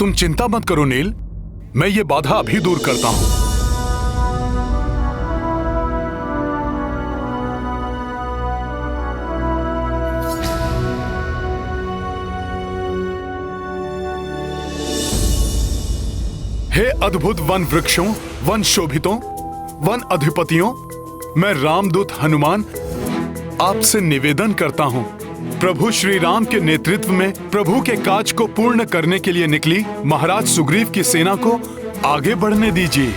तुम चिंता मत करो नील, मैं ये बाधा अभी दूर करता हूं। हे अद्भुत वन वृक्षों, वन शोभितों, वन अधिपतियों, मैं रामदूत हनुमान आपसे निवेदन करता हूं, प्रभु श्री राम के नेतृत्व में प्रभु के काज को पूर्ण करने के लिए निकली महाराज सुग्रीव की सेना को आगे बढ़ने दीजिए।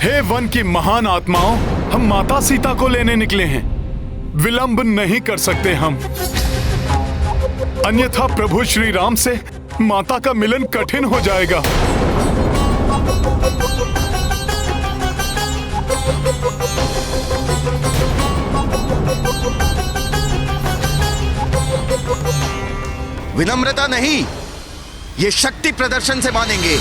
हे वन की महान आत्माओं, हम माता सीता को लेने निकले हैं। विलंब नहीं कर सकते हम, अन्यथा प्रभु श्री राम से माता का मिलन कठिन हो जाएगा। विनम्रता नहीं, ये शक्ति प्रदर्शन से मानेंगे।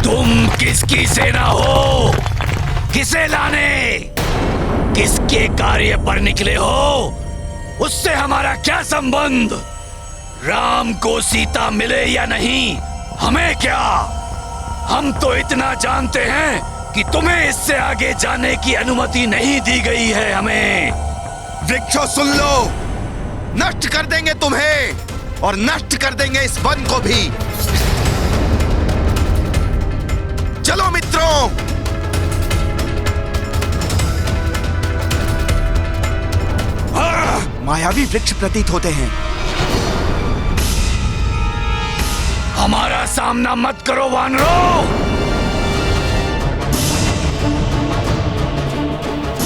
तुम किसकी सेना हो? किसे लाने, किसके कार्य पर निकले हो? उससे हमारा क्या संबंध? राम को सीता मिले या नहीं, हमें क्या? हम तो इतना जानते हैं कि तुम्हें इससे आगे जाने की अनुमति नहीं दी गई है हमें। वृक्षों सुन लो, नष्ट कर देंगे तुम्हें और नष्ट कर देंगे इस वन को भी। चलो मित्रों, मायावी वृक्ष प्रतीत होते हैं। हमारा सामना मत करो वानरों,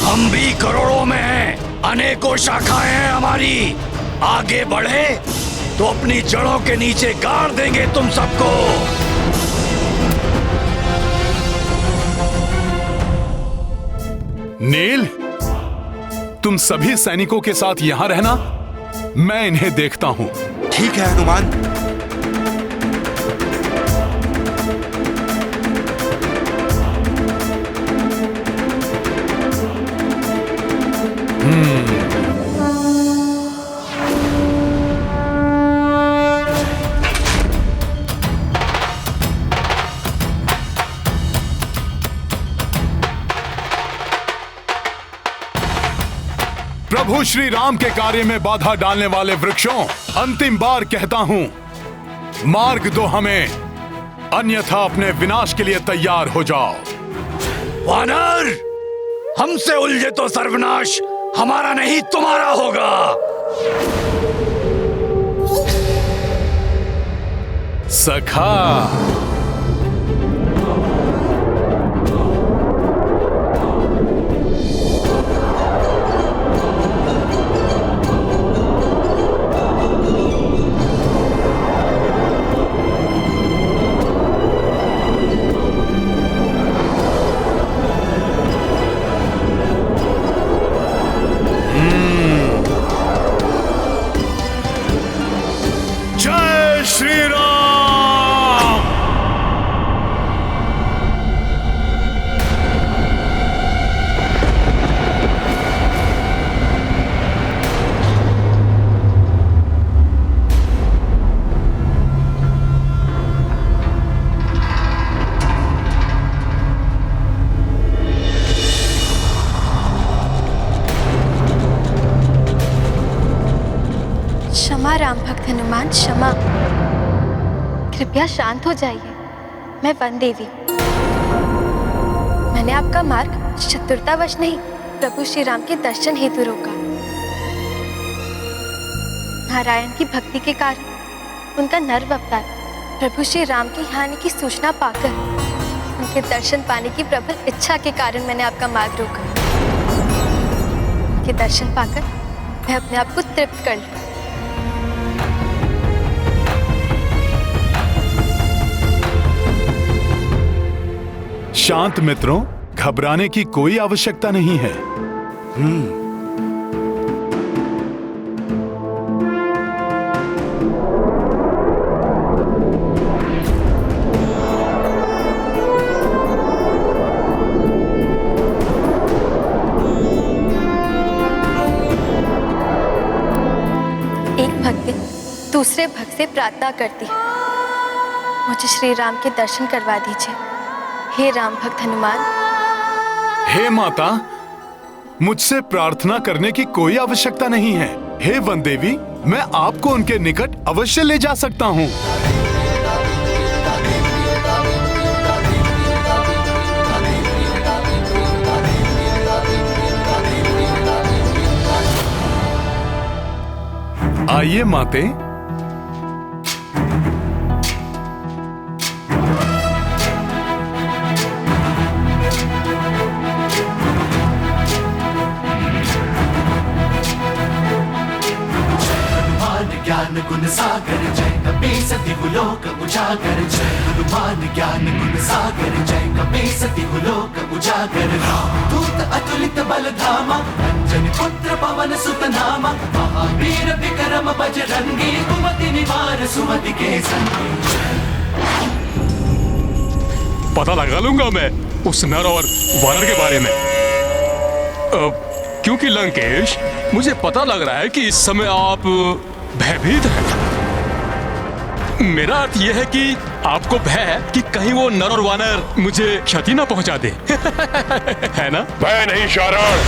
हम भी करोड़ों में हैं, अनेकों शाखाएं हैं हमारी। आगे बढ़े तो अपनी जड़ों के नीचे गाड़ देंगे तुम सबको। नील, तुम सभी सैनिकों के साथ यहां रहना, मैं इन्हें देखता हूं। ठीक है हनुमान। प्रभु श्री राम के कार्य में बाधा डालने वाले वृक्षों, अंतिम बार कहता हूं, मार्ग दो हमें, अन्यथा अपने विनाश के लिए तैयार हो जाओ। वानर, हमसे उलझे तो सर्वनाश हमारा नहीं तुम्हारा होगा। सखा, क्षमा राम भक्त हनुमान, क्षमा। कृपया शांत हो जाइए, मैं वन देवी हूँ। मैंने आपका मार्ग चतुरतावश नहीं, प्रभु श्री राम के दर्शन हेतु रोका। नारायण की भक्ति के कारण उनका नर्व अवतार प्रभु श्री राम के यहाँ आने की सूचना पाकर, उनके दर्शन पाने की प्रबल इच्छा के कारण मैंने आपका मार्ग रोका। उनके दर्शन पाकर मैं अपने आप को तृप्त कर लूं। शांत मित्रों, घबराने की कोई आवश्यकता नहीं है। एक भक्त दूसरे भक्त से प्रार्थना करती है, मुझे श्री राम के दर्शन करवा दीजिए। हे राम भक्त हनुमान। हे माता, मुझसे प्रार्थना करने की कोई आवश्यकता नहीं है। हे वन देवी, मैं आपको उनके निकट अवश्य ले जा सकता हूँ। आइए माते। ज्ञान गुण सागर जय कपीस तिहुलोक उजागर जय हनुमान ज्ञान गुण सागर जय कपीस तिहुलोक उजागर दूत अतुलित बल धामा अंजनी पुत्र पवन सुत नामा महावीर विक्रम बजरंगी कुमति निवार सुमति के संगी। पता लगा लूंगा मैं उस नर और वानर के बारे में, क्योंकि लंकेश, मुझे पता लग रहा है कि इस समय आप भयभीत है। मेरा अर्थ यह है कि आपको भय है कि कहीं वो नर और वानर मुझे क्षति ना पहुंचा दे। है ना? भय नहीं शारण,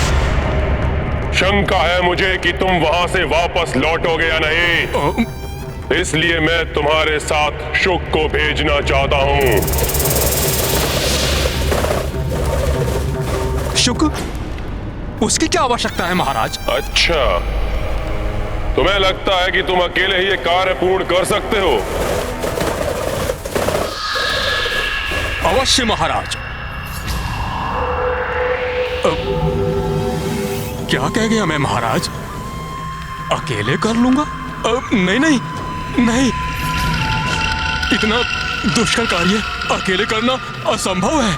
शंका है मुझे कि तुम वहां से वापस लौटोगे या नहीं। इसलिए मैं तुम्हारे साथ शुक को भेजना चाहता हूं। शुक? उसकी क्या आवश्यकता है महाराज? अच्छा, तुम्हें लगता है कि तुम अकेले ही ये कार्य पूर्ण कर सकते हो? अवश्य महाराज। क्या कह गया मैं महाराज? अकेले कर लूंगा? नहीं नहीं नहीं, इतना दुष्कर कार्य अकेले करना असंभव है।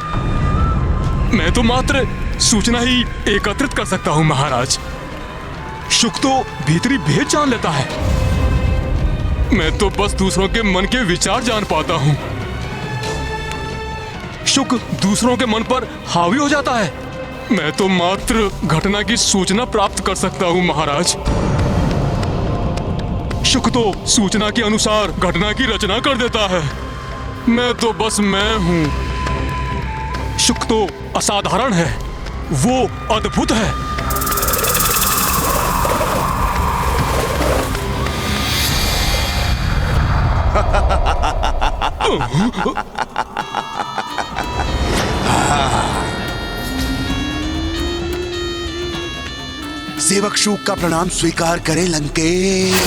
मैं तो मात्र सूचना ही एकत्रित कर सकता हूं महाराज। शुक तो भीतरी भेद जान लेता है, मैं तो बस दूसरों के मन के विचार जान पाता हूं। शुक दूसरों के मन पर हावी हो जाता है, मैं तो मात्र घटना की सूचना प्राप्त कर सकता हूं महाराज। शुक तो सूचना के अनुसार घटना की रचना कर देता है, मैं तो बस मैं हूं। शुक तो असाधारण है, वो अद्भुत है। सेवक शुक का प्रणाम स्वीकार करें लंकेश।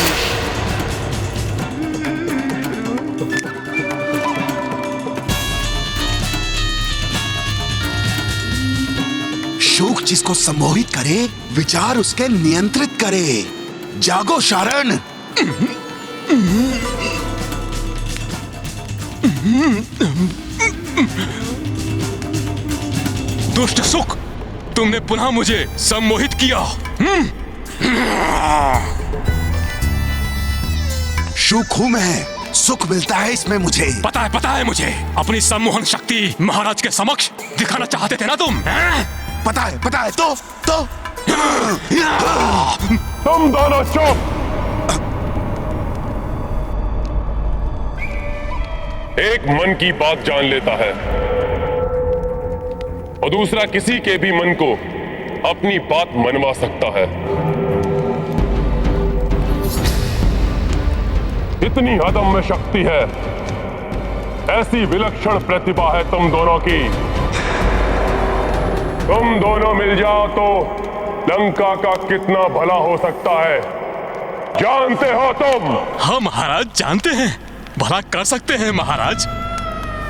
शुक जिसको सम्मोहित करे, विचार उसके नियंत्रित करे। जागो शारण। दुष्ट शुक, तुमने पुनः मुझे सम्मोहित किया। शुक हूं मैं, सुख मिलता है इसमें मुझे। पता है मुझे। अपनी सम्मोहन शक्ति महाराज के समक्ष दिखाना चाहते थे ना तुम? पता है तो तुम दोनों चुप। एक मन की बात जान लेता है और दूसरा किसी के भी मन को अपनी बात मनवा सकता है। इतनी अदम्य शक्ति है, ऐसी विलक्षण प्रतिभा है तुम दोनों की। तुम दोनों मिल जाओ तो लंका का कितना भला हो सकता है, जानते हो तुम? हाँ महाराज, जानते हैं। भला कर सकते हैं महाराज,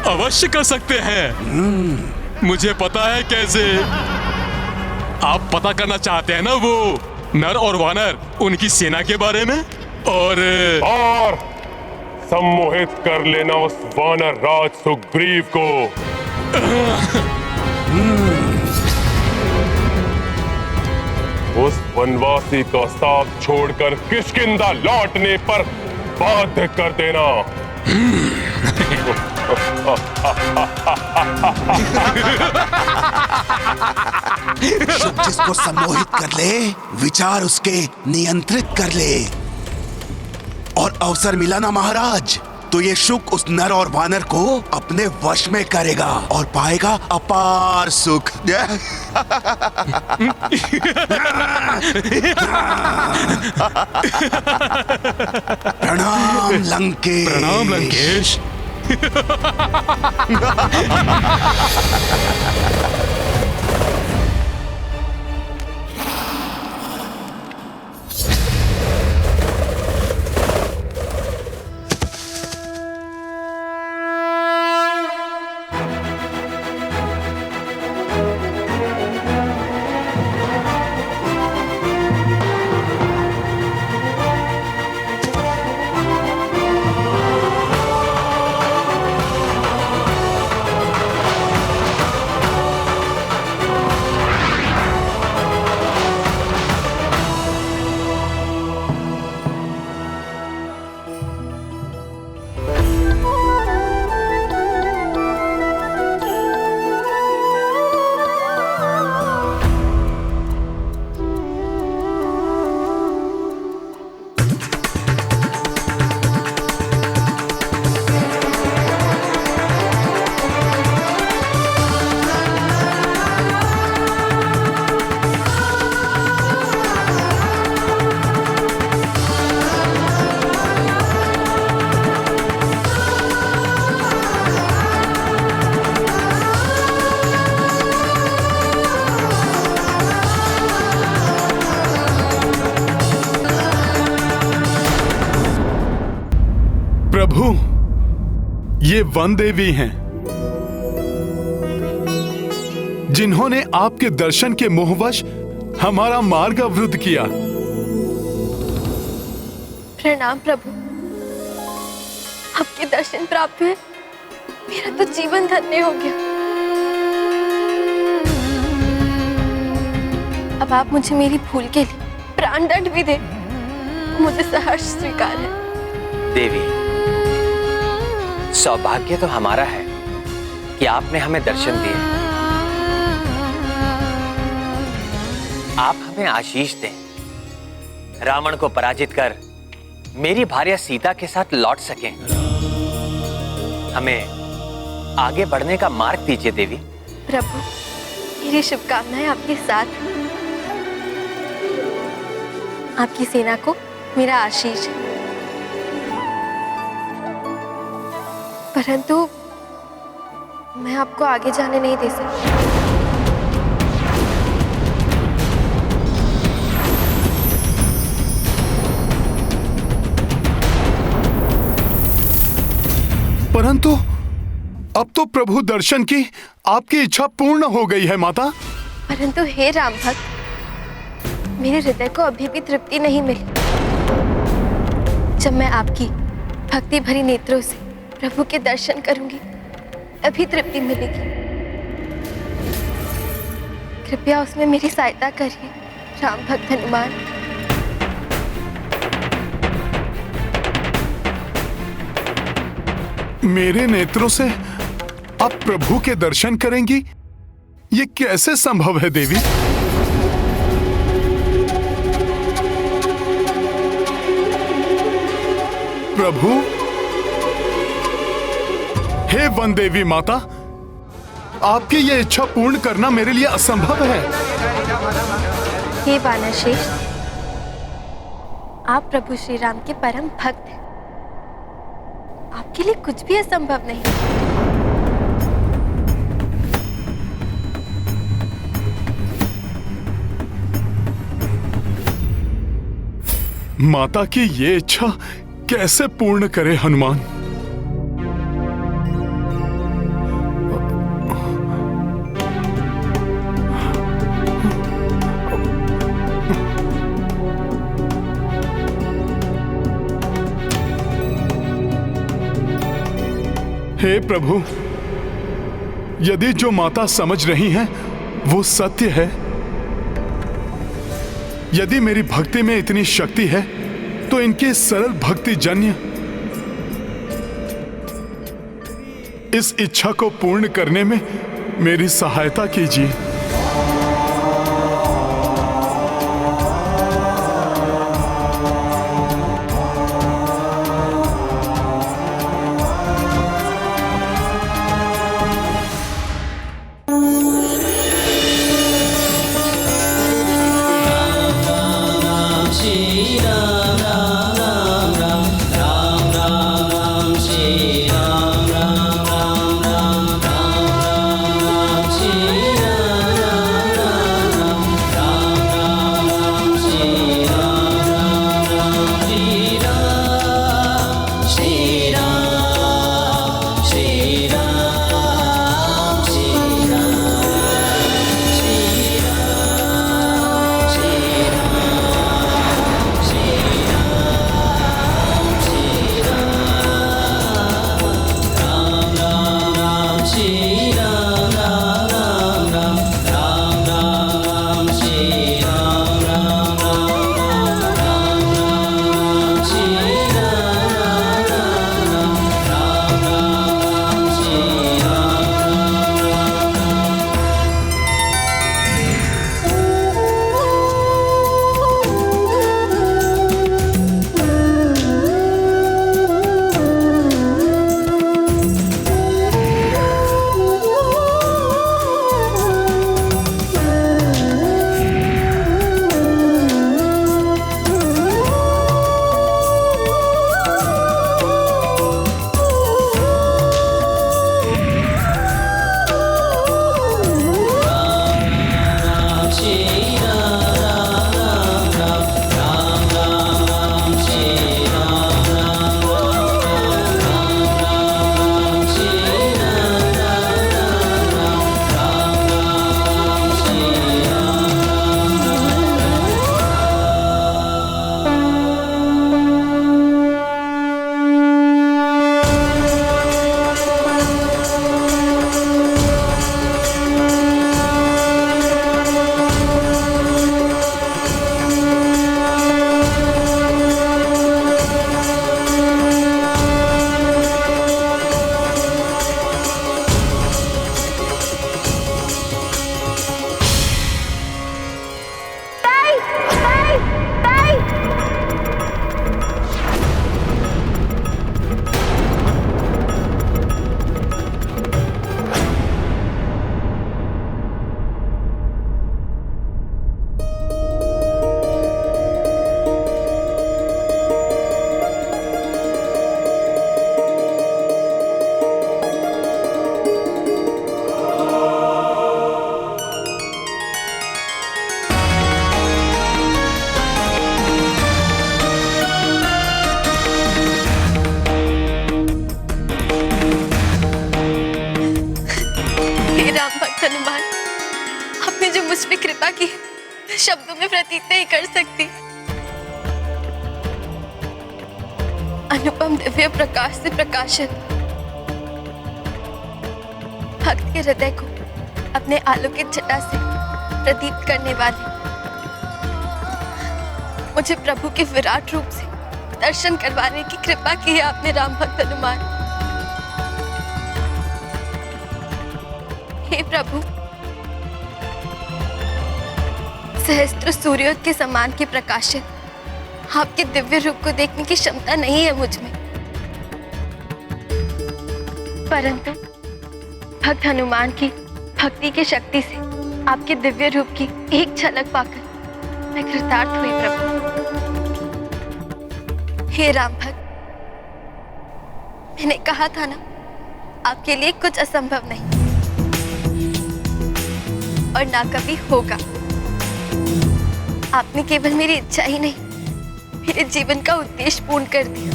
अवश्य कर सकते हैं। मुझे पता है कैसे। आप पता करना चाहते हैं ना वो नर और वानर, उनकी सेना के बारे में, और सम्मोहित कर लेना उस वानर राज सुग्रीव को। वनवासी का साथ छोड़कर किष्किंधा लौटने पर बाध्य कर देना। शुक जिसको सम्मोहित कर ले, विचार उसके नियंत्रित कर ले, और अवसर मिला ना महाराज, तो ये शुक उस नर और वानर को अपने वश में करेगा और पाएगा अपार सुख। प्रणाम लंकेश। प्रणाम लंकेश। प्रभु, ये वन देवी हैं, जिन्होंने आपके दर्शन के मोहवश हमारा मार्ग अवरुद्ध किया। प्रणाम प्रभु, आपके दर्शन प्राप्त हुए, मेरा तो जीवन धन्य हो गया। अब आप मुझे मेरी भूल के लिए प्राण दंड भी दे, मुझे सहर्ष स्वीकार है। देवी, सौभाग्य तो हमारा है कि आपने हमें दर्शन दिए। आप हमें आशीष दें, रावण को पराजित कर मेरी भार्या सीता के साथ लौट सकें। हमें आगे बढ़ने का मार्ग दीजिए देवी। प्रभु, मेरी शुभकामनाएं आपके साथ। आपकी सेना को मेरा आशीष है, परंतु मैं आपको आगे जाने नहीं दे सकती। परंतु अब तो प्रभु दर्शन की आपकी इच्छा पूर्ण हो गई है माता। परंतु हे राम भक्त, मेरे हृदय को अभी भी तृप्ति नहीं मिली। जब मैं आपकी भक्ति भरी नेत्रों से प्रभु के दर्शन करूंगी, तभी तृप्ति मिलेगी। कृपया उसमें मेरी सहायता करिए राम भक्त हनुमान। मेरे नेत्रों से आप प्रभु के दर्शन करेंगी, ये कैसे संभव है देवी? प्रभु, हे वन देवी माता, आपकी ये इच्छा पूर्ण करना मेरे लिए असंभव है। हे वानर श्रेष्ठ, आप प्रभु श्री राम के परम भक्त हैं। आपके लिए कुछ भी असंभव नहीं। माता की ये इच्छा कैसे पूर्ण करे हनुमान? हे प्रभु, यदि जो माता समझ रही हैं वो सत्य है, यदि मेरी भक्ति में इतनी शक्ति है तो इनके सरल भक्ति जन्य इस इच्छा को पूर्ण करने में मेरी सहायता कीजिए। हनुमान, आपने जो मुझ पे कृपा की मैं शब्दों में प्रतीत नहीं कर सकती। अनुपम दिव्य प्रकाश से प्रकाशित भक्त के हृदय को अपने आलोकित छटा से प्रदीप्त करने वाले मुझे प्रभु के विराट रूप से दर्शन करवाने की कृपा की है आपने राम भक्त हनुमान। हे प्रभु, सहस्त्र सूर्योदय के समान के प्रकाशित आपके दिव्य रूप को देखने की क्षमता नहीं है मुझ में, परंतु भक्त हनुमान की भक्ति की शक्ति से आपके दिव्य रूप की एक झलक पाकर मैं कृतार्थ हुई प्रभु। हे राम भक्त, मैंने कहा था ना, आपके लिए कुछ असंभव नहीं और ना कभी होगा। आपने केवल मेरी इच्छा ही नहीं, मेरे जीवन का उद्देश्य पूर्ण कर दिया।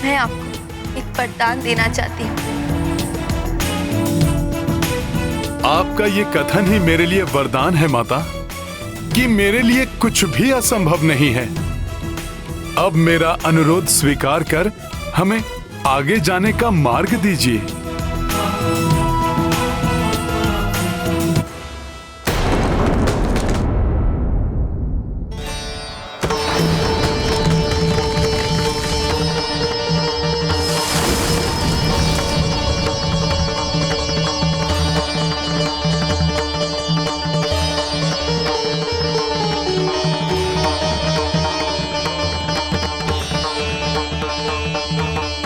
मैं आपको एक वरदान देना चाहती हूँ। आपका ये कथन ही मेरे लिए वरदान है माता, कि मेरे लिए कुछ भी असंभव नहीं है। अब मेरा अनुरोध स्वीकार कर हमें आगे जाने का मार्ग दीजिए।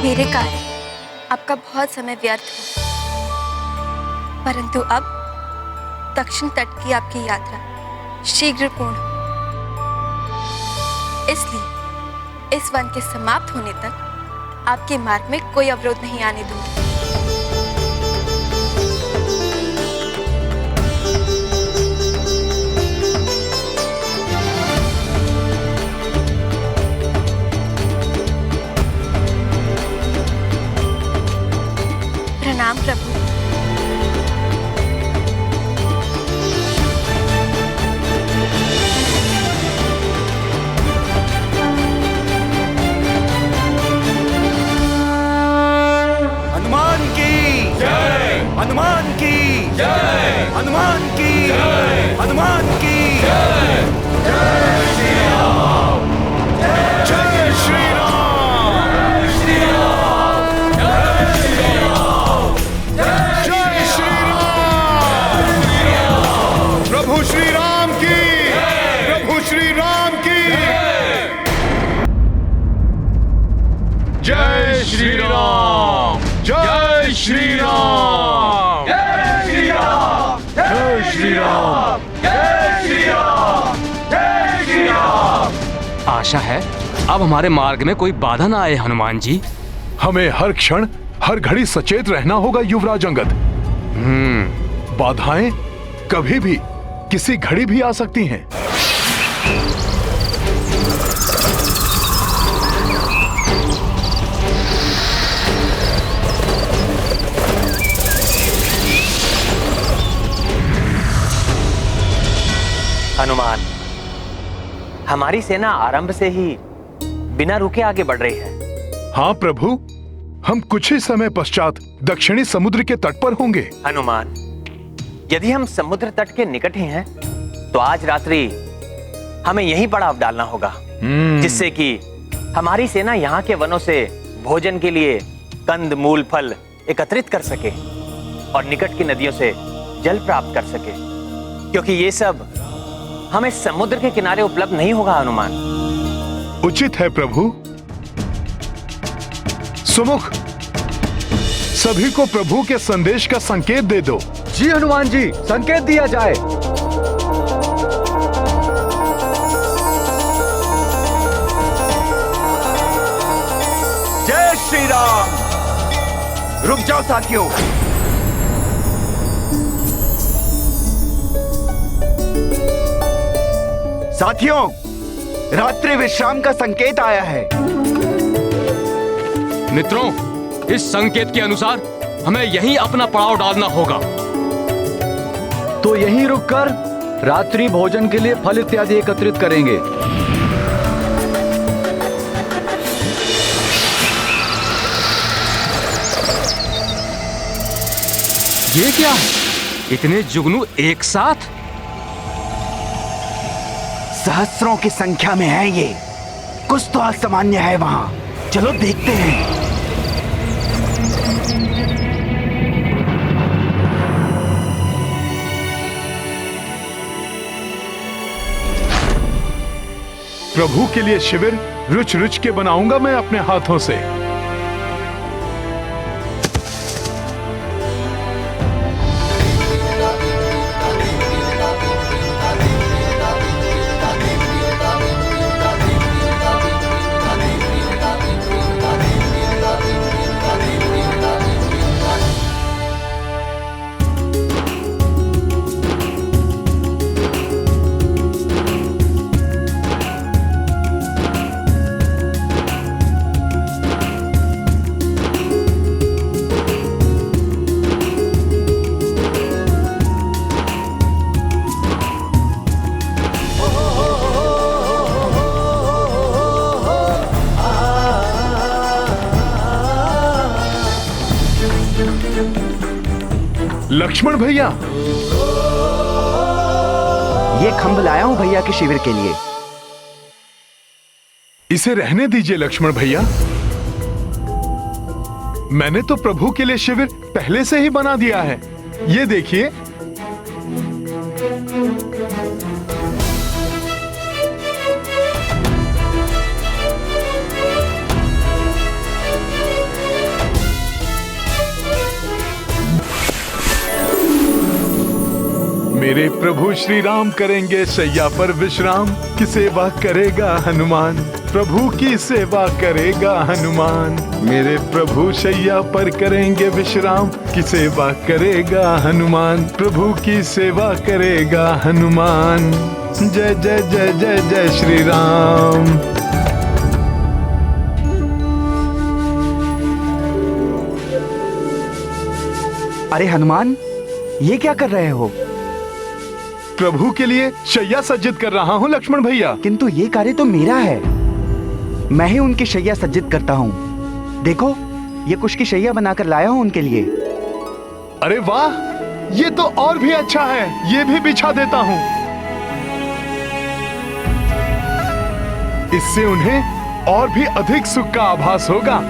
मेरे कारण आपका बहुत समय व्यर्थ हुआ, परंतु अब दक्षिण तट की आपकी यात्रा शीघ्र पूर्ण हो। इसलिए इस वन के समाप्त होने तक आपके मार्ग में कोई अवरोध नहीं आने दूंगी। प्रणाम प्रभु। हनुमान की जय, हनुमान की जय, हनुमान की जय, हनुमान की जय। जय श्री राम, जय श्री राम, जय श्री राम, जय श्री राम, जय श्री राम। प्रभु श्री राम की, प्रभु श्री राम की जय श्री राम, जय श्री राम, जय श्री राम, जय श्री राम, जय श्री राम, जय श्री राम। आशा है अब हमारे मार्ग में कोई बाधा ना आए हनुमान जी। हमें हर क्षण हर घड़ी सचेत रहना होगा युवराज अंगद। बाधाएं कभी भी किसी घड़ी भी आ सकती हैं। हनुमान, हमारी सेना आरंभ से ही बिना रुके आगे बढ़ रही है। हाँ प्रभु, हम कुछ ही समय पश्चात दक्षिणी समुद्र के तट पर होंगे। हनुमान, यदि हम समुद्र तट के निकट ही हैं, तो आज रात्रि हमें यहीं पड़ाव डालना होगा, जिससे कि हमारी सेना यहाँ के वनों से भोजन के लिए कंद मूल फल एकत्रित कर सके और निकट की नदियों से जल प्राप्त कर सके, क्योंकि ये सब हमें समुद्र के किनारे उपलब्ध नहीं होगा। हनुमान, उचित है प्रभु। सुमुख, सभी को प्रभु के संदेश का संकेत दे दो। जी हनुमान जी, संकेत दिया जाए। जय श्री राम। रुक जाओ साथियों। साथियों, रात्रि विश्राम का संकेत आया है। मित्रों, इस संकेत के अनुसार हमें यहीं अपना पड़ाव डालना होगा। तो यहीं रुककर रात्रि भोजन के लिए फल इत्यादि एकत्रित करेंगे। ये क्या है? इतने जुगनू एक साथ? सहस्रों की संख्या में है ये। कुछ तो असामान्य है वहां। चलो देखते हैं। प्रभु के लिए शिविर रुच रुच के बनाऊंगा मैं अपने हाथों से। लक्ष्मण भैया, ये खंभ लाया हूं भैया के शिविर के लिए। इसे रहने दीजिए लक्ष्मण भैया। मैंने तो प्रभु के लिए शिविर पहले से ही बना दिया है। ये देखिए। मेरे प्रभु श्री राम करेंगे शैया पर विश्राम, की सेवा करेगा हनुमान, प्रभु की सेवा करेगा हनुमान। मेरे प्रभु शैया पर करेंगे विश्राम, की सेवा करेगा हनुमान, प्रभु की सेवा करेगा हनुमान। जय जय जय जय जय श्री राम। अरे हनुमान, ये क्या कर रहे हो? प्रभु के लिए शैया सज्जित कर रहा हूँ लक्ष्मण भैया। किंतु ये कार्य तो मेरा है, मैं ही उनकी शैया सज्जित करता हूँ। देखो, ये कुश की शैया बनाकर लाया हूँ उनके लिए। अरे वाह, ये तो और भी अच्छा है, ये भी बिछा देता हूँ। इससे उन्हें और भी अधिक सुख का आभास होगा।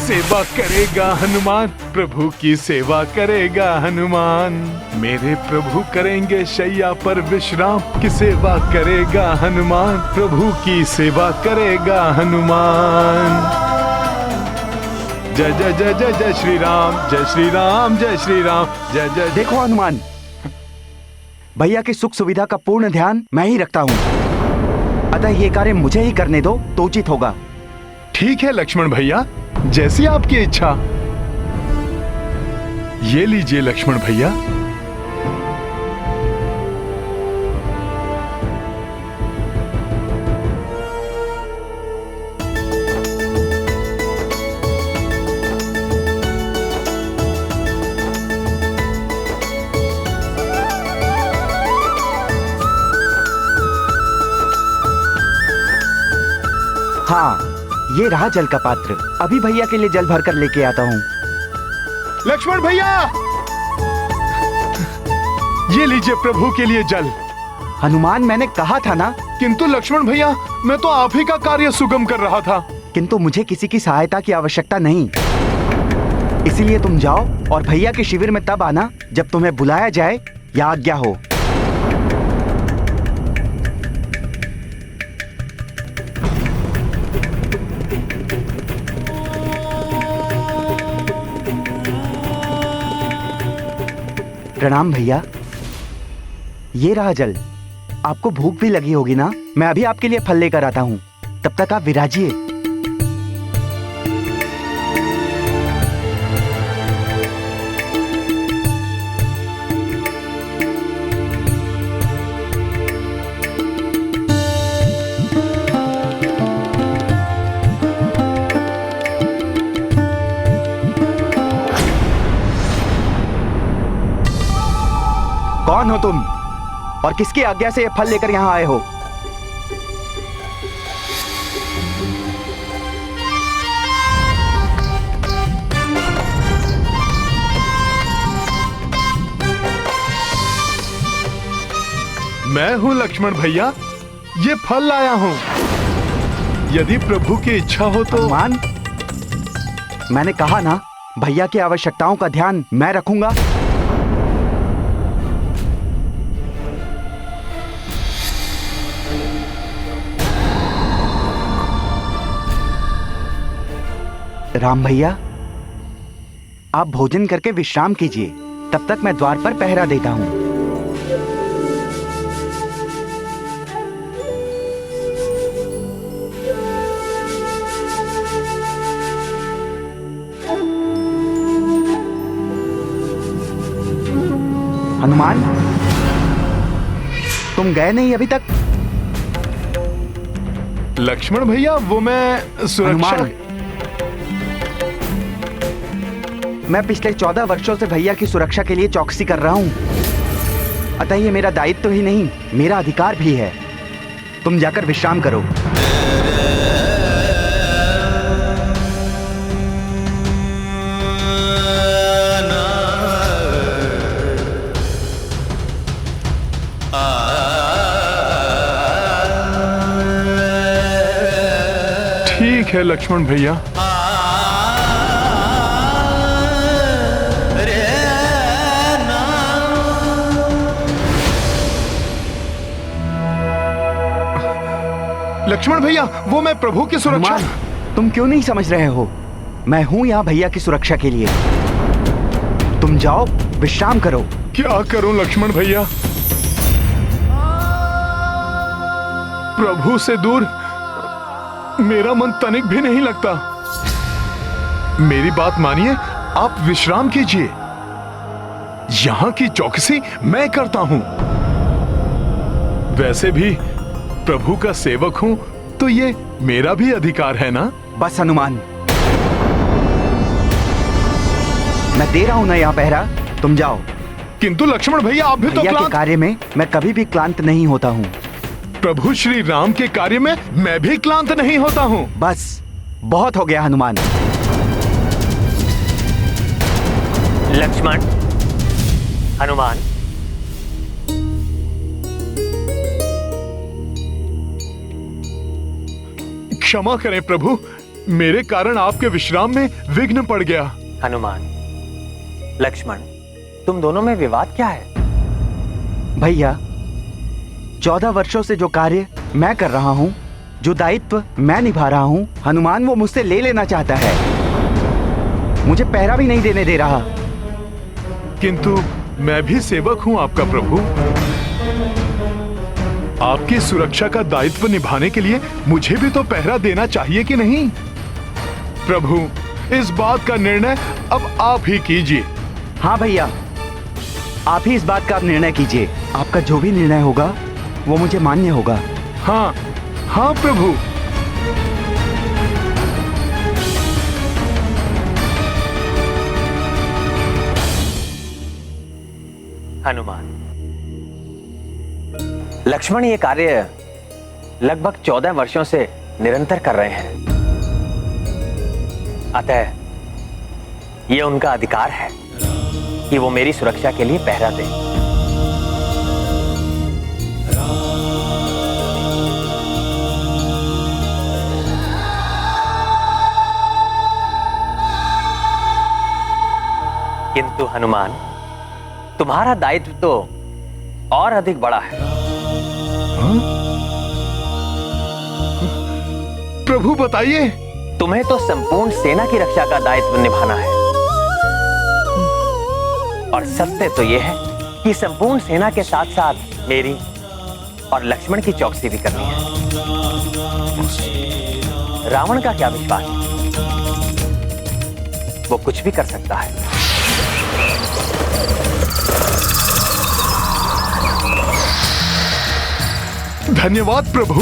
सेवा करेगा हनुमान, प्रभु की सेवा करेगा हनुमान। मेरे प्रभु करेंगे शैया पर विश्राम, की सेवा करेगा हनुमान, प्रभु की सेवा करेगा हनुमान। जय जय जय जय जय श्री राम, जय श्री राम, जय श्री राम, जय जय। देखो हनुमान, भैया की सुख सुविधा का पूर्ण ध्यान मैं ही रखता हूँ, अतः ये कार्य मुझे ही करने दो तो उचित होगा। ठीक है लक्ष्मण भैया, जैसी आपकी इच्छा। ये लीजिए लक्ष्मण भैया। हाँ, ये रहा जल का पात्र, अभी भैया के लिए जल भरकर लेके आता हूँ। लक्ष्मण भैया, ये लीजिए प्रभु के लिए जल। हनुमान, मैंने कहा था ना। किंतु लक्ष्मण भैया, मैं तो आप ही का कार्य सुगम कर रहा था। किंतु मुझे किसी की सहायता की आवश्यकता नहीं, इसीलिए तुम जाओ और भैया के शिविर में तब आना जब तुम्हें बुलाया जाए या आज्ञा हो। प्रणाम भैया, ये रहा जल। आपको भूख भी लगी होगी ना, मैं अभी आपके लिए फल लेकर आता हूँ, तब तक आप विराजिए। कौन हो तुम और किसकी आज्ञा से ये फल लेकर यहां आए हो? मैं हूं लक्ष्मण भैया, ये फल लाया हूं। यदि प्रभु की इच्छा हो तो। हनुमान, मैंने कहा ना, भैया की आवश्यकताओं का ध्यान मैं रखूंगा। राम भैया, आप भोजन करके विश्राम कीजिए, तब तक मैं द्वार पर पहरा देता हूं। हनुमान, तुम गए नहीं अभी तक? लक्ष्मण भैया, वो मैं सुरक्षा। मैं पिछले 14 वर्षों से भैया की सुरक्षा के लिए चौकसी कर रहा हूं, अतः ये मेरा दायित्व ही नहीं, मेरा अधिकार भी है। तुम जाकर विश्राम करो। ठीक है लक्ष्मण भैया। लक्ष्मण भैया, वो मैं प्रभु की सुरक्षा। तुम क्यों नहीं समझ रहे हो? मैं हूं यहां भैया की सुरक्षा के लिए। तुम जाओ, विश्राम करो। क्या करूं लक्ष्मण भैया? प्रभु से दूर मेरा मन तनिक भी नहीं लगता। मेरी बात मानिए, आप विश्राम कीजिए। यहां की चौकसी मैं करता हूं। वैसे भी प्रभु का सेवक हूं, तो ये मेरा भी अधिकार है ना? बस हनुमान, मैं दे रहा हूं ना यहाँ पहरा, तुम जाओ। किंतु लक्ष्मण भैया, आप भी तो भैया के कार्य में मैं कभी भी क्लांत नहीं होता हूँ। प्रभु श्री राम के कार्य में मैं भी क्लांत नहीं होता हूँ। बस बहुत हो गया हनुमान। लक्ष्मण, हनुमान, क्षमा करें प्रभु, मेरे कारण आपके विश्राम में विघ्न पड़ गया। हनुमान, लक्ष्मण, तुम दोनों में विवाद क्या है? भैया, 14 वर्षों से जो कार्य मैं कर रहा हूँ, जो दायित्व मैं निभा रहा हूँ, हनुमान वो मुझसे ले लेना चाहता है। मुझे पहरा भी नहीं देने दे रहा। किंतु मैं भी सेवक हूँ आपका प्रभु। आपकी सुरक्षा का दायित्व निभाने के लिए मुझे भी तो पहरा देना चाहिए कि नहीं? प्रभु, इस बात का निर्णय अब आप ही कीजिए। हाँ भैया, आप ही इस बात का निर्णय कीजिए। आपका जो भी निर्णय होगा वो मुझे मान्य होगा। हाँ हाँ प्रभु। हनुमान, लक्ष्मण ये कार्य लगभग 14 वर्षों से निरंतर कर रहे हैं, अतः यह उनका अधिकार है कि वो मेरी सुरक्षा के लिए पहरा दें। किंतु हनुमान, तुम्हारा दायित्व तो और अधिक बड़ा है। प्रभु बताइए। तुम्हें तो संपूर्ण सेना की रक्षा का दायित्व निभाना है, और सत्य तो यह है कि संपूर्ण सेना के साथ साथ मेरी और लक्ष्मण की चौकसी भी करनी है। रावण का क्या विश्वास, वो कुछ भी कर सकता है। धन्यवाद प्रभु,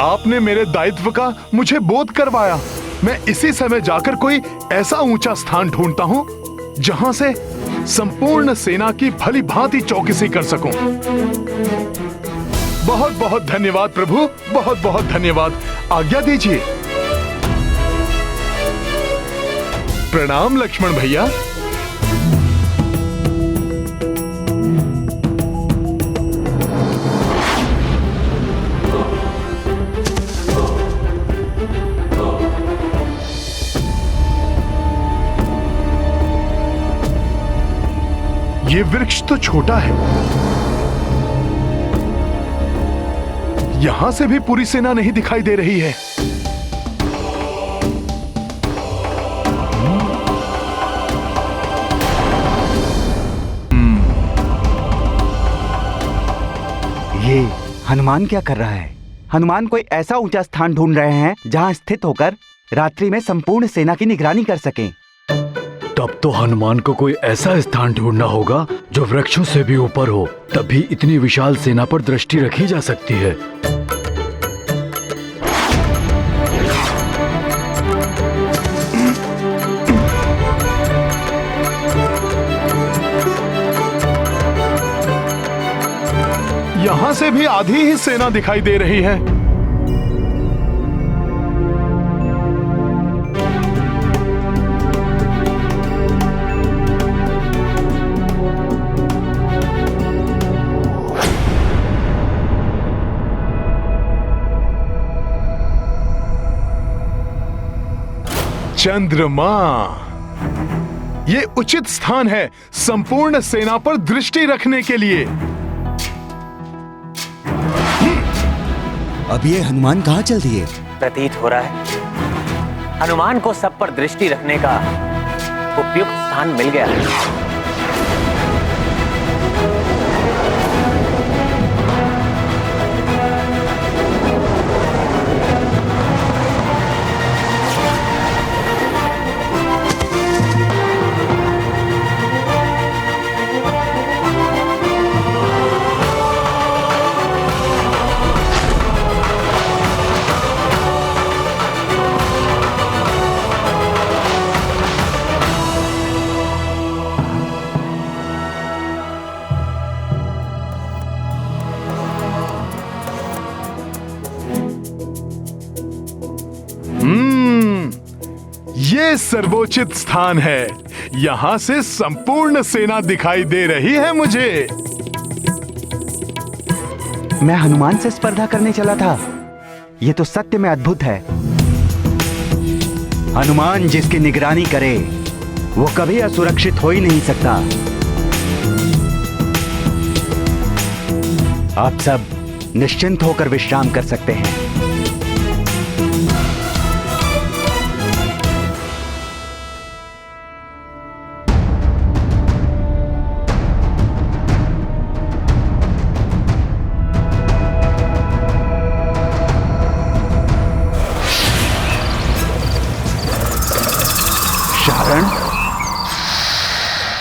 आपने मेरे दायित्व का मुझे बोध करवाया। मैं इसी समय जाकर कोई ऐसा ऊंचा स्थान ढूंढता हूं जहां से संपूर्ण सेना की भली भांति चौकसी कर सकूं। बहुत बहुत धन्यवाद प्रभु, बहुत बहुत धन्यवाद। आज्ञा दीजिए। प्रणाम लक्ष्मण भैया। ये वृक्ष तो छोटा है, यहां से भी पूरी सेना नहीं दिखाई दे रही है। ये हनुमान क्या कर रहा है? हनुमान कोई ऐसा ऊंचा स्थान ढूंढ रहे हैं जहां स्थित होकर रात्रि में संपूर्ण सेना की निगरानी कर सकें। तब तो हनुमान को कोई ऐसा स्थान ढूंढना होगा जो वृक्षों से भी ऊपर हो, तभी इतनी विशाल सेना पर दृष्टि रखी जा सकती है। यहां से भी आधी ही सेना दिखाई दे रही है। चंद्रमा, ये उचित स्थान है संपूर्ण सेना पर दृष्टि रखने के लिए। अब ये हनुमान कहाँ चल दिए? प्रतीत हो रहा है हनुमान को सब पर दृष्टि रखने का उपयुक्त स्थान मिल गया है। ये सर्वोचित स्थान है। यहाँ से संपूर्ण सेना दिखाई दे रही है मुझे। मैं हनुमान से स्पर्धा करने चला था। ये तो सत्य में अद्भुत है। हनुमान जिसकी निगरानी करे वो कभी असुरक्षित हो ही नहीं सकता। आप सब निश्चिंत होकर विश्राम कर सकते हैं।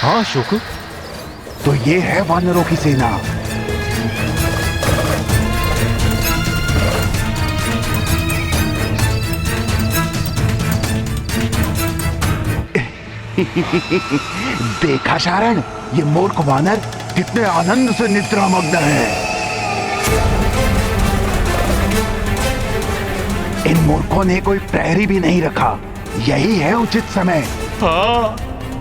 हाँ शुक, तो ये है वानरों की सेना। देखा शारण, ये मूर्ख वानर कितने आनंद से निद्रामग्न है। इन मूर्खों ने कोई प्रहरी भी नहीं रखा। यही है उचित समय। हाँ,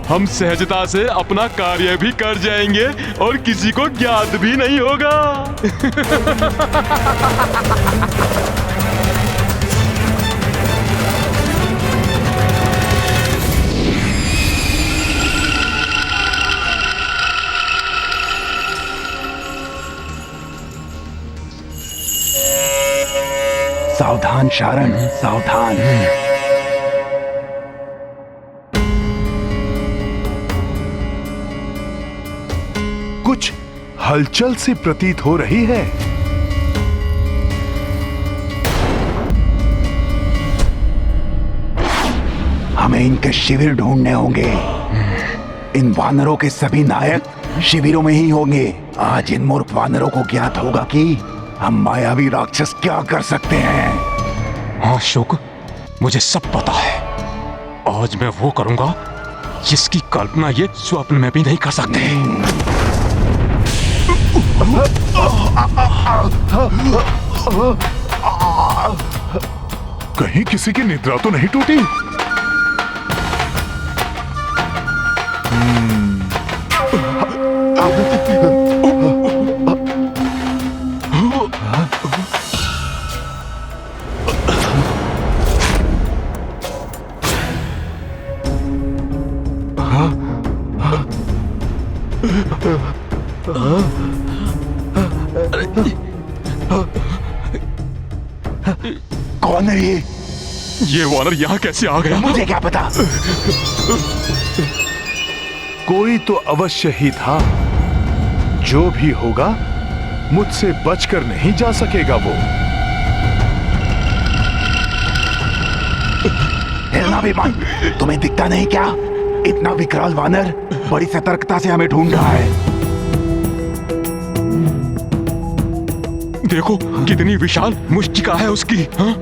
हम सहजता से अपना कार्य भी कर जाएंगे और किसी को ज्ञात भी नहीं होगा। सावधान शारण, सावधान। कुछ हलचल सी प्रतीत हो रही है। हमें इनके शिविर ढूंढने होंगे। इन वानरों के सभी नायक शिविरों में ही होंगे। आज इन मूर्ख वानरों को ज्ञात होगा कि हम मायावी राक्षस क्या कर सकते हैं। हाँ शुक, मुझे सब पता है। आज मैं वो करूंगा जिसकी कल्पना ये स्वप्न में भी नहीं कर सकते। कहीं किसी की निद्रा तो नहीं टूटी? कौन है ये? ये वानर यहाँ कैसे आ गया? मुझे क्या पता। कोई तो अवश्य ही था। जो भी होगा मुझसे बचकर नहीं जा सकेगा वो। हिलना भी बंद। तुम्हें दिखता नहीं क्या? इतना विकराल वानर बड़ी सतर्कता से हमें ढूंढ रहा है। देखो कितनी विशाल मुष्टिका है उसकी। हाँ?